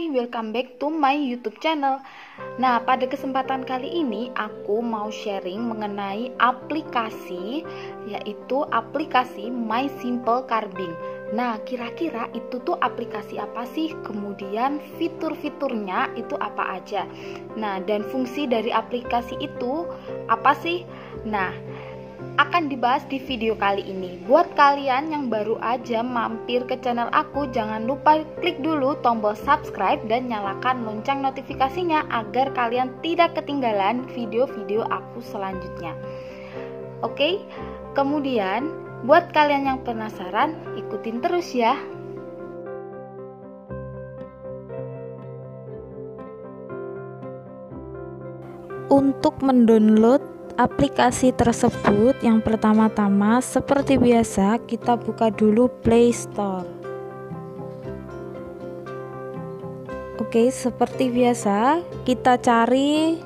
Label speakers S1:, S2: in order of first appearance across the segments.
S1: Hai, welcome back to my YouTube channel. Nah, pada kesempatan kali ini aku mau sharing mengenai aplikasi, yaitu aplikasi My Simple Carving. Nah, kira-kira itu tuh aplikasi apa sih? Kemudian fitur-fiturnya itu apa aja? Nah, dan fungsi dari aplikasi itu apa sih? Nah, akan dibahas di video kali ini. Buat kalian yang baru aja mampir ke channel aku, jangan lupa klik dulu tombol subscribe dan nyalakan lonceng notifikasinya agar kalian tidak ketinggalan video-video aku selanjutnya. Oke, kemudian buat kalian yang penasaran, ikutin terus ya. Untuk mendownload aplikasi tersebut, yang pertama-tama seperti biasa kita buka dulu Play Store. Oke, seperti biasa kita cari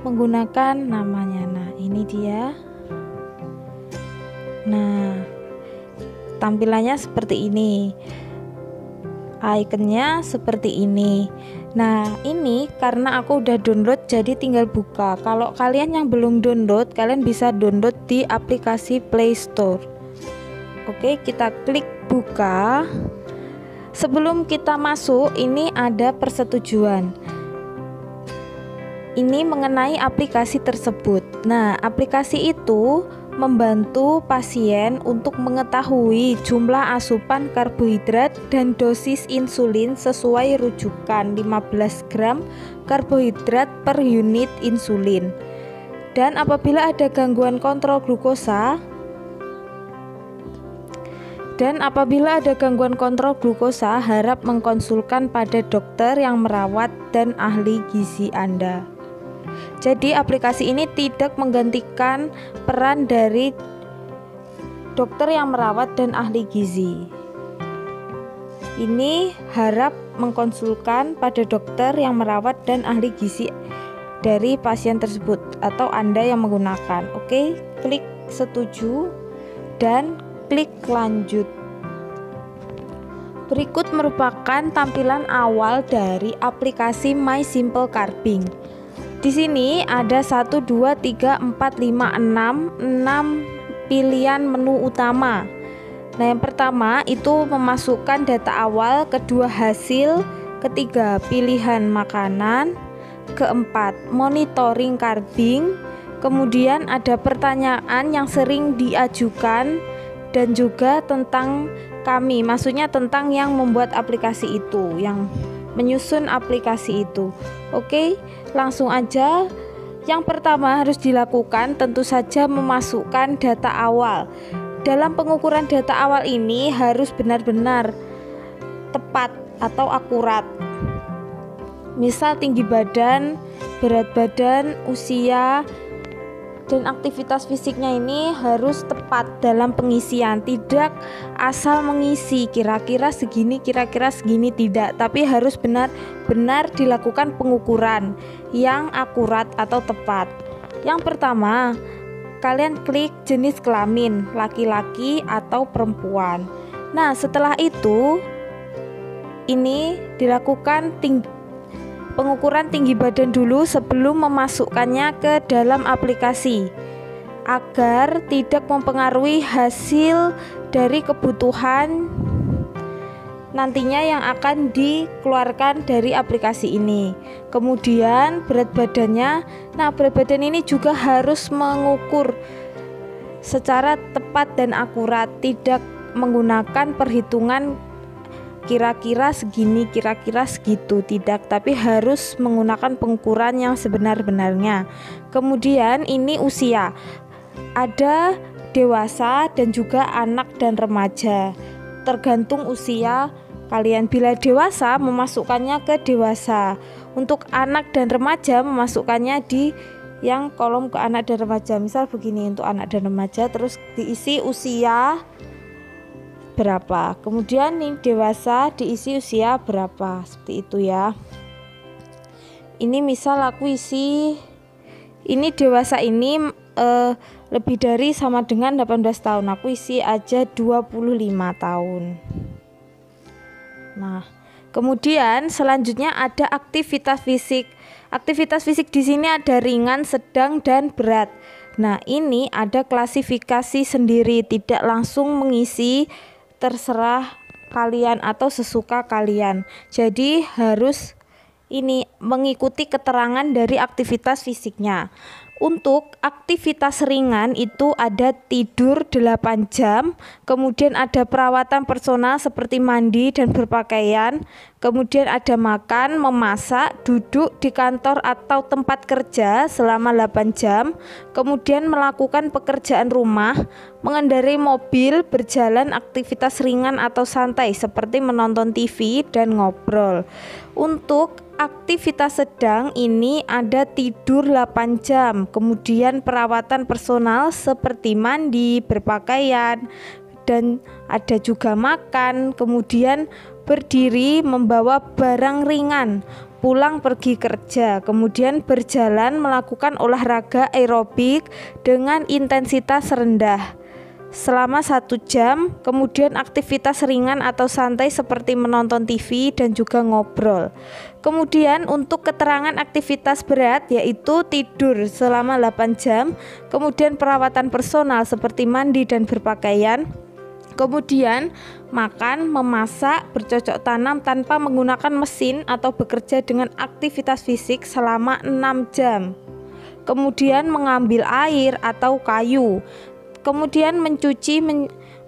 S1: menggunakan namanya. Nah, ini dia. Nah, tampilannya seperti ini, ikonnya seperti ini. Nah, ini karena aku udah download jadi tinggal buka. Kalau kalian yang belum download, kalian bisa download di aplikasi Play Store. Oke, kita klik buka. Sebelum kita masuk, ini ada persetujuan. Ini mengenai aplikasi tersebut. Nah, aplikasi itu membantu pasien untuk mengetahui jumlah asupan karbohidrat dan dosis insulin sesuai rujukan 15 gram karbohidrat per unit insulin. Dan apabila ada gangguan kontrol glukosa harap mengkonsulkan pada dokter yang merawat dan ahli gizi Anda. Jadi aplikasi ini tidak menggantikan peran dari dokter yang merawat dan ahli gizi. Ini harap mengkonsulkan pada dokter yang merawat dan ahli gizi dari pasien tersebut atau Anda yang menggunakan. Oke, klik setuju dan klik lanjut. Berikut merupakan tampilan awal dari aplikasi My Simple Carving. Di sini ada 1, 2, 3, 4, 5, 6 pilihan menu utama. Nah, yang pertama itu memasukkan data awal, kedua hasil, ketiga pilihan makanan, keempat monitoring carving, kemudian ada pertanyaan yang sering diajukan dan juga tentang kami, maksudnya tentang yang membuat aplikasi itu, yang menyusun aplikasi itu. Oke, langsung aja. Yang pertama harus dilakukan tentu saja memasukkan data awal. Dalam pengukuran data awal ini harus benar-benar tepat atau akurat. Misal tinggi badan, berat badan, usia, dan aktivitas fisiknya ini harus tepat dalam pengisian. Tidak asal mengisi kira-kira segini, tidak, tapi harus benar-benar dilakukan pengukuran yang akurat atau tepat. Yang pertama, kalian klik jenis kelamin, laki-laki atau perempuan. Nah, setelah itu ini dilakukan pengukuran tinggi badan dulu sebelum memasukkannya ke dalam aplikasi agar tidak mempengaruhi hasil dari kebutuhan nantinya yang akan dikeluarkan dari aplikasi ini. Kemudian berat badannya. Nah, berat badan ini juga harus mengukur secara tepat dan akurat, tidak menggunakan perhitungan kira-kira segini, kira-kira segitu, tidak, tapi harus menggunakan pengukuran yang sebenar-benarnya. Kemudian ini usia, ada dewasa dan juga anak dan remaja, tergantung usia kalian. Bila dewasa, memasukkannya ke dewasa. Untuk anak dan remaja, memasukkannya di yang kolom ke anak dan remaja. Misal begini, untuk anak dan remaja, terus diisi usia berapa, kemudian nih dewasa diisi usia berapa, seperti itu ya. Ini misal aku isi, ini dewasa ini lebih dari sama dengan 18 tahun, aku isi aja 25 tahun. Nah, Kemudian selanjutnya ada aktivitas fisik. Aktivitas fisik di sini ada ringan, sedang, dan berat. Nah, ini ada klasifikasi sendiri, tidak langsung mengisi, terserah kalian atau sesuka kalian. Jadi harus ini mengikuti keterangan dari aktivitas fisiknya. Untuk aktivitas ringan itu ada tidur 8 jam, kemudian ada perawatan personal seperti mandi dan berpakaian, kemudian ada makan, memasak, duduk di kantor atau tempat kerja selama 8 jam, kemudian melakukan pekerjaan rumah, mengendarai mobil, berjalan, aktivitas ringan atau santai seperti menonton TV dan ngobrol. Untuk aktivitas sedang ini ada tidur 8 jam, kemudian perawatan personal seperti mandi, berpakaian, dan ada juga makan, kemudian berdiri, membawa barang ringan, pulang pergi kerja, kemudian berjalan, melakukan olahraga aerobik dengan intensitas rendah selama 1 jam, kemudian aktivitas ringan atau santai seperti menonton TV dan juga ngobrol. Kemudian untuk keterangan aktivitas berat yaitu tidur selama 8 jam, kemudian perawatan personal seperti mandi dan berpakaian, kemudian makan, memasak, bercocok tanam tanpa menggunakan mesin atau bekerja dengan aktivitas fisik selama 6 jam. Kemudian mengambil air atau kayu. Kemudian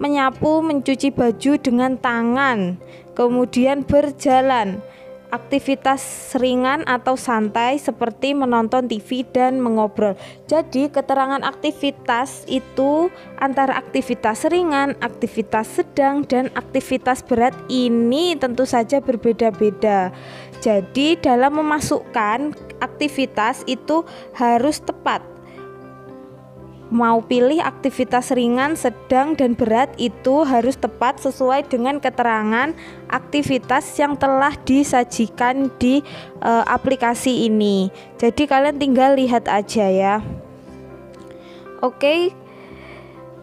S1: menyapu, mencuci baju dengan tangan. Kemudian berjalan. Aktivitas ringan atau santai seperti menonton TV dan mengobrol. Jadi keterangan aktivitas itu antara aktivitas ringan, aktivitas sedang, dan aktivitas berat ini tentu saja berbeda-beda. Jadi dalam memasukkan aktivitas itu harus tepat. Mau pilih aktivitas ringan, sedang, dan berat itu harus tepat sesuai dengan keterangan aktivitas yang telah disajikan di aplikasi ini. Jadi kalian tinggal lihat aja ya. Oke,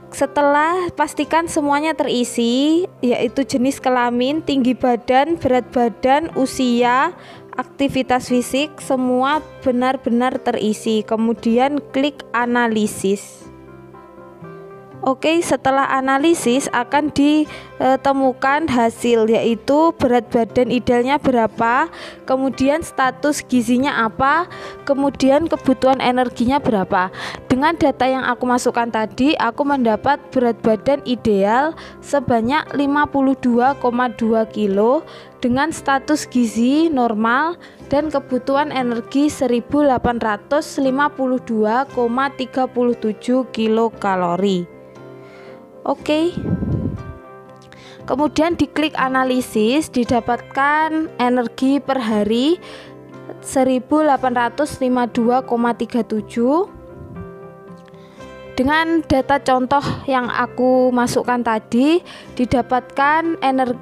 S1: setelah pastikan semuanya terisi, yaitu jenis kelamin, tinggi badan, berat badan, usia, aktivitas fisik, semua benar-benar terisi. Kemudian klik analisis. Oke, setelah analisis akan ditemukan hasil, yaitu berat badan idealnya berapa, kemudian status gizinya apa, kemudian kebutuhan energinya berapa. Dengan data yang aku masukkan tadi, aku mendapat berat badan ideal sebanyak 52,2 kilo dengan status gizi normal dan kebutuhan energi 1852,37 kilokalori. Oke. Kemudian diklik analisis, didapatkan energi per hari 1852,37. Dengan data contoh yang aku masukkan tadi, didapatkan energi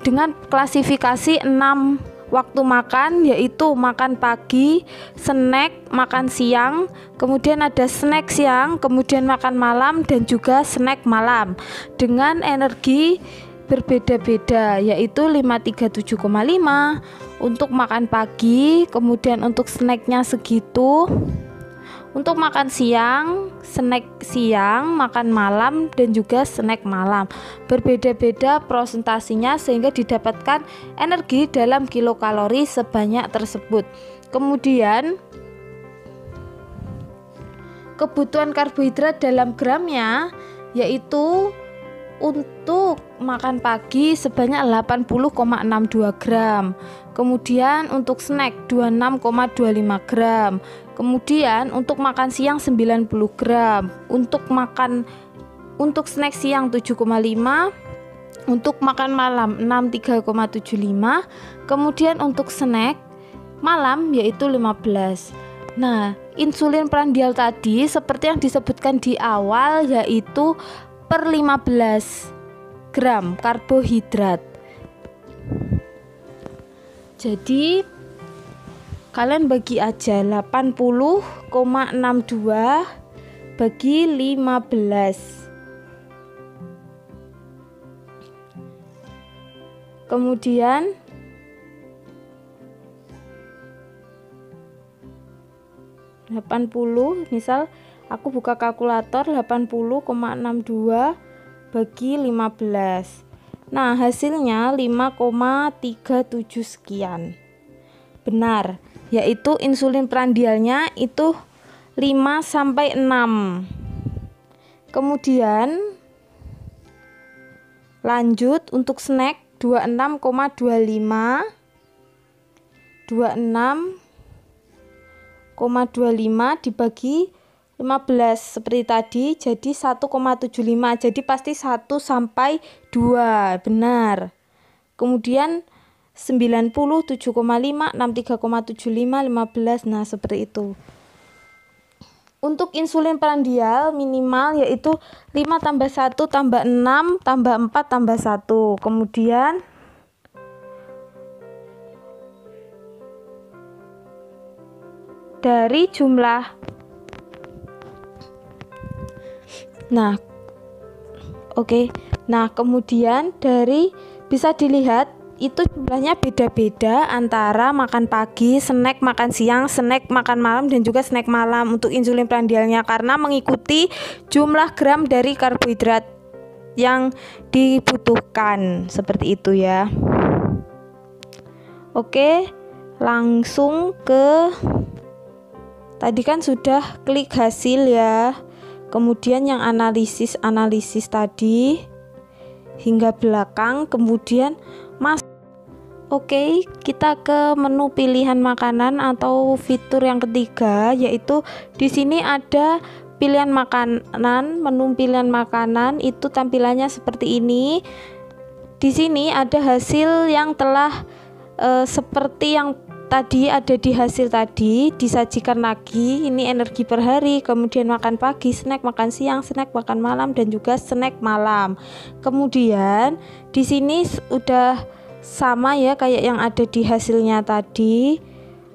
S1: dengan klasifikasi 6 waktu makan, yaitu makan pagi, snack, makan siang, kemudian ada snack siang, kemudian makan malam, dan juga snack malam dengan energi berbeda-beda, yaitu 537,5 untuk makan pagi, kemudian untuk snacknya segitu. Untuk makan siang, snack siang, makan malam, dan juga snack malam berbeda-beda prosentasinya sehingga didapatkan energi dalam kilokalori sebanyak tersebut. Kemudian kebutuhan karbohidrat dalam gramnya yaitu untuk makan pagi sebanyak 80,62 gram. Kemudian untuk snack 26,25 gram. Kemudian untuk makan siang 90 gram. Untuk snack siang 7,5. Untuk makan malam 63,75. Kemudian untuk snack malam yaitu 15. Nah, insulin prandial tadi seperti yang disebutkan di awal yaitu per 15 gram karbohidrat. Jadi kalian bagi aja 80,62 bagi 15. Kemudian misal aku buka kalkulator, 80,62 bagi 15. Nah, hasilnya 5,37 sekian. Benar, yaitu insulin prandialnya itu 5 sampai 6. Kemudian lanjut untuk snack 26,25 dibagi 15 seperti tadi jadi 1,75, jadi pasti 1 sampai 2, benar. Kemudian 90, 7,5, 63,75, 15, nah seperti itu. Untuk insulin prandial minimal yaitu 5 tambah 1 tambah 6 tambah 4 tambah 1. Kemudian dari jumlah, nah kemudian dari bisa dilihat itu jumlahnya beda-beda antara makan pagi, snack makan siang, snack makan malam, dan juga snack malam untuk insulin prandialnya, karena mengikuti jumlah gram dari karbohidrat yang dibutuhkan, seperti itu ya. Oke, langsung ke tadi kan sudah klik hasil ya. Kemudian yang analisis tadi hingga belakang, kemudian Oke, kita ke menu pilihan makanan atau fitur yang ketiga, yaitu di sini ada pilihan makanan. Menu pilihan makanan itu tampilannya seperti ini. Di sini ada hasil yang telah seperti yang tadi ada di hasil tadi disajikan lagi. Ini energi per hari, kemudian makan pagi, snack makan siang, snack makan malam, dan juga snack malam. Kemudian di sini udah sama ya kayak yang ada di hasilnya tadi.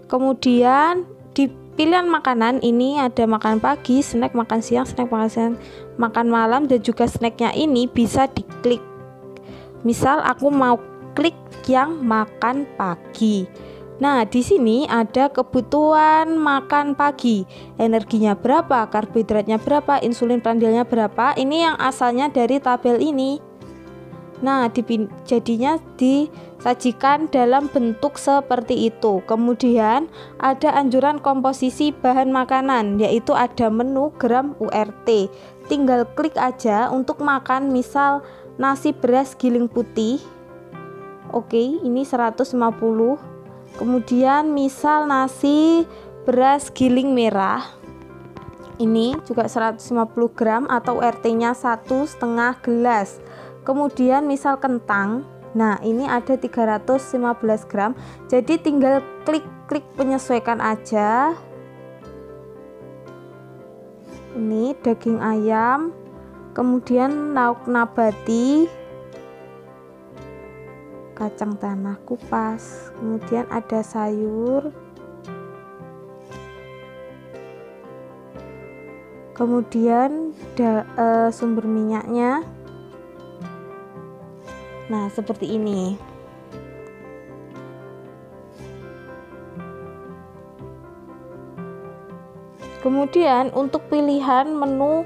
S1: Kemudian di pilihan makanan ini ada makan pagi, snack makan siang, snack makan siang, makan malam, dan juga snacknya ini bisa diklik. Misal aku mau klik yang makan pagi. Nah, di sini ada kebutuhan makan pagi, energinya berapa, karbohidratnya berapa, insulin prandialnya berapa. Ini yang asalnya dari tabel ini. Nah, jadinya disajikan dalam bentuk seperti itu. Kemudian ada anjuran komposisi bahan makanan, yaitu ada menu gram URT. Tinggal klik aja untuk makan, misal nasi beras giling putih. Oke, ini 150. Kemudian misal nasi beras giling merah. Ini juga 150 gram atau URT-nya 1,5 gelas. Kemudian misal kentang, nah ini ada 315 gram, jadi tinggal klik penyesuaikan aja. Ini daging ayam, kemudian lauk nabati, kacang tanah kupas, kemudian ada sayur, kemudian sumber minyaknya. Nah, seperti ini. Kemudian untuk pilihan menu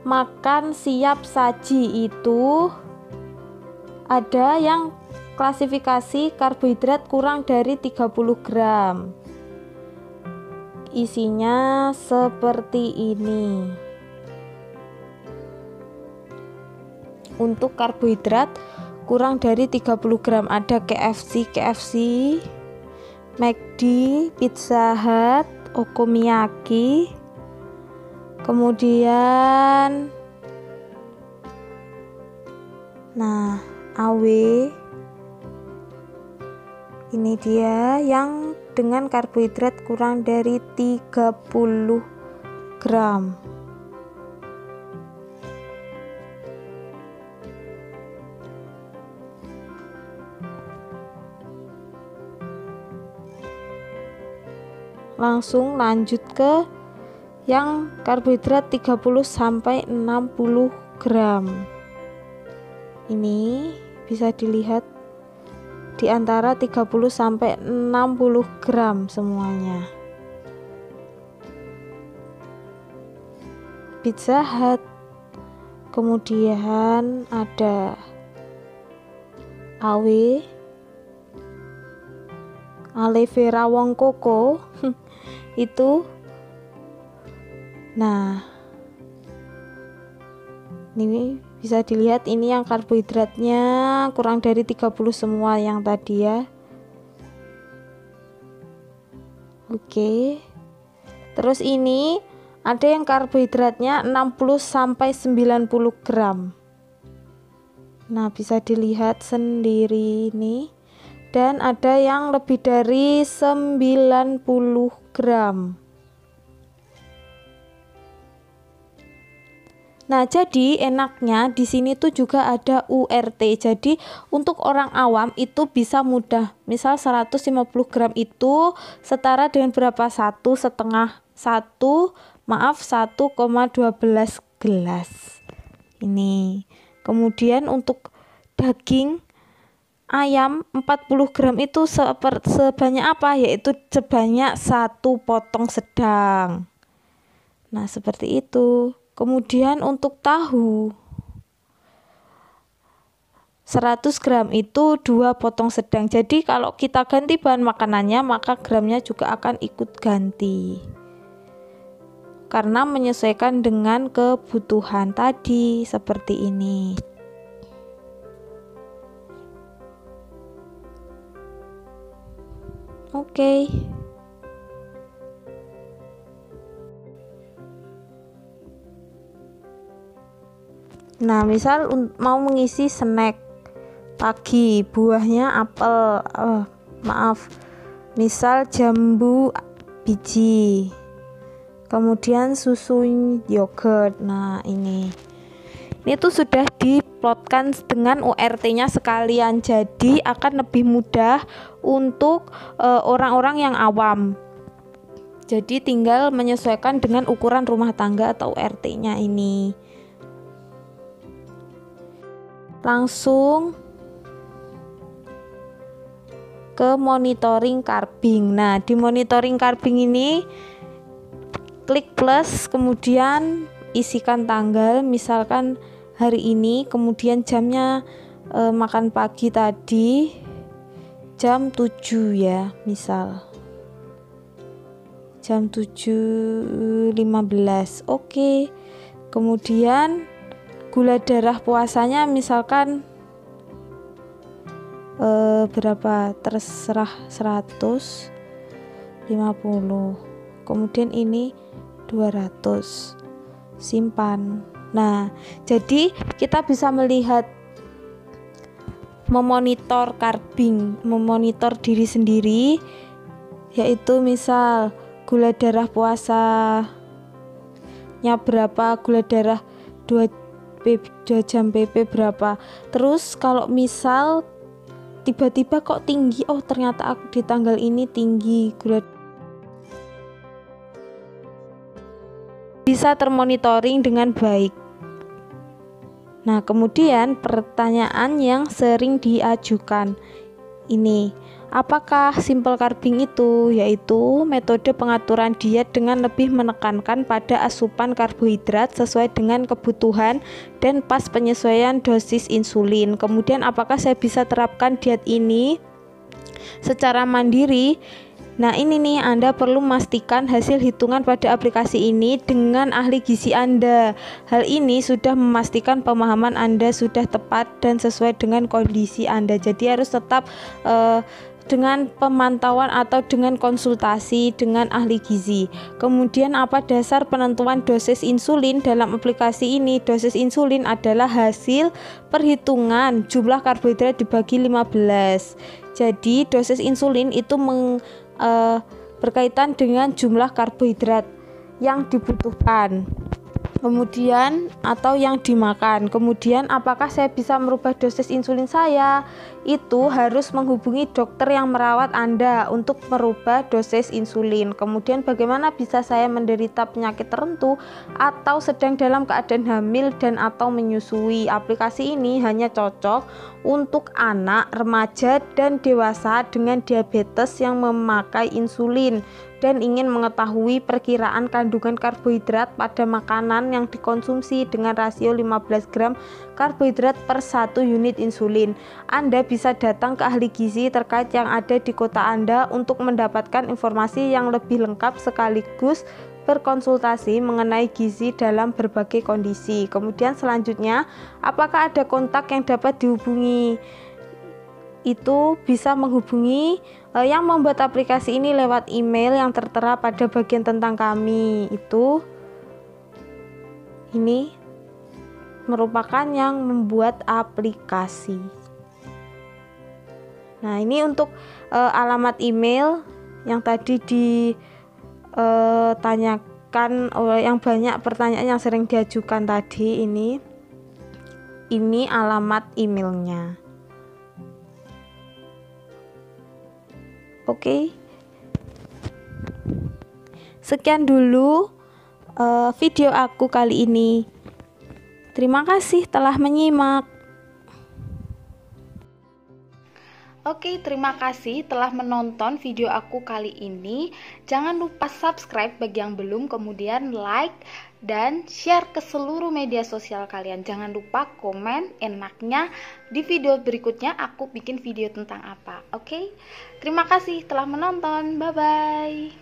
S1: makan siap saji itu ada yang klasifikasi karbohidrat kurang dari 30 gram. Isinya seperti ini. Untuk karbohidrat kurang dari 30 gram ada KFC, McD, Pizza Hut, Okonomiyaki, kemudian AW. Ini dia yang dengan karbohidrat kurang dari 30 gram. Langsung lanjut ke yang karbohidrat 30 sampai 60 gram. Ini bisa dilihat di antara 30 sampai 60 gram semuanya. Pizza Hut, kemudian ada Aloe Vera Wong Koko itu. Nah, ini bisa dilihat, ini yang karbohidratnya kurang dari 30 semua yang tadi ya. Oke. Terus ini ada yang karbohidratnya 60 sampai 90 gram. Nah, bisa dilihat sendiri ini. Dan ada yang lebih dari 90 gram. Nah, jadi enaknya di sini tuh juga ada URT. Jadi untuk orang awam itu bisa mudah. Misal 150 gram itu setara dengan berapa? 1,12 gelas. Ini. Kemudian untuk daging ayam 40 gram itu sebanyak apa? Yaitu sebanyak 1 potong sedang. Nah, seperti itu. Kemudian untuk tahu 100 gram itu 2 potong sedang. Jadi kalau kita ganti bahan makanannya, maka gramnya juga akan ikut ganti. Karena menyesuaikan dengan kebutuhan tadi, seperti ini. Oke. Nah, misal mau mengisi snack pagi, buahnya apel, misal jambu biji, kemudian susu yogurt. Nah, ini tuh sudah diplotkan dengan URT-nya sekalian, jadi akan lebih mudah untuk orang-orang yang awam. Jadi tinggal menyesuaikan dengan ukuran rumah tangga atau URT-nya ini. Langsung ke monitoring carbing. Nah, di monitoring carbing ini klik plus, kemudian isikan tanggal, misalkan hari ini, kemudian jamnya makan pagi tadi jam 7 ya, misal jam 7.15. Oke. Kemudian gula darah puasanya misalkan berapa, terserah 150. Kemudian ini 200, simpan. Nah, jadi kita bisa melihat, memonitor carbing, memonitor diri sendiri, yaitu misal gula darah puasanya berapa, gula darah 2 jam PP berapa. Terus kalau misal tiba-tiba kok tinggi, oh ternyata aku di tanggal ini tinggi gula, bisa termonitoring dengan baik. Nah, kemudian pertanyaan yang sering diajukan ini, apakah simple carbing itu? Yaitu metode pengaturan diet dengan lebih menekankan pada asupan karbohidrat sesuai dengan kebutuhan dan pas penyesuaian dosis insulin. Kemudian apakah saya bisa terapkan diet ini secara mandiri? Nah, ini nih, Anda perlu memastikan hasil hitungan pada aplikasi ini dengan ahli gizi Anda. Hal ini sudah memastikan pemahaman Anda sudah tepat dan sesuai dengan kondisi Anda. Jadi harus tetap dengan pemantauan atau dengan konsultasi dengan ahli gizi. Kemudian apa dasar penentuan dosis insulin dalam aplikasi ini? Dosis insulin adalah hasil perhitungan jumlah karbohidrat dibagi 15. Jadi dosis insulin itu berkaitan dengan jumlah karbohidrat yang dibutuhkan. kemudian atau yang dimakan. Kemudian apakah saya bisa merubah dosis insulin saya? Itu harus menghubungi dokter yang merawat Anda untuk merubah dosis insulin. Kemudian bagaimana bisa saya menderita penyakit tertentu atau sedang dalam keadaan hamil dan atau menyusui? Aplikasi ini hanya cocok untuk anak, remaja, dan dewasa dengan diabetes yang memakai insulin dan ingin mengetahui perkiraan kandungan karbohidrat pada makanan yang dikonsumsi dengan rasio 15 gram karbohidrat per 1 unit insulin. Anda bisa datang ke ahli gizi terkait yang ada di kota Anda untuk mendapatkan informasi yang lebih lengkap sekaligus berkonsultasi mengenai gizi dalam berbagai kondisi. Kemudian selanjutnya, apakah ada kontak yang dapat dihubungi? Itu bisa menghubungi yang membuat aplikasi ini lewat email yang tertera pada bagian tentang kami. Ini merupakan yang membuat aplikasi. Nah, ini untuk alamat email yang tadi ditanyakan yang banyak pertanyaan yang sering diajukan tadi. Ini alamat emailnya. Oke. Sekian dulu video aku kali ini. Terima kasih telah menyimak.
S2: Oke, terima kasih telah menonton video aku kali ini. Jangan lupa subscribe bagi yang belum, kemudian like dan share ke seluruh media sosial kalian. Jangan lupa komen enaknya di video berikutnya aku bikin video tentang apa. Oke, terima kasih telah menonton. Bye bye.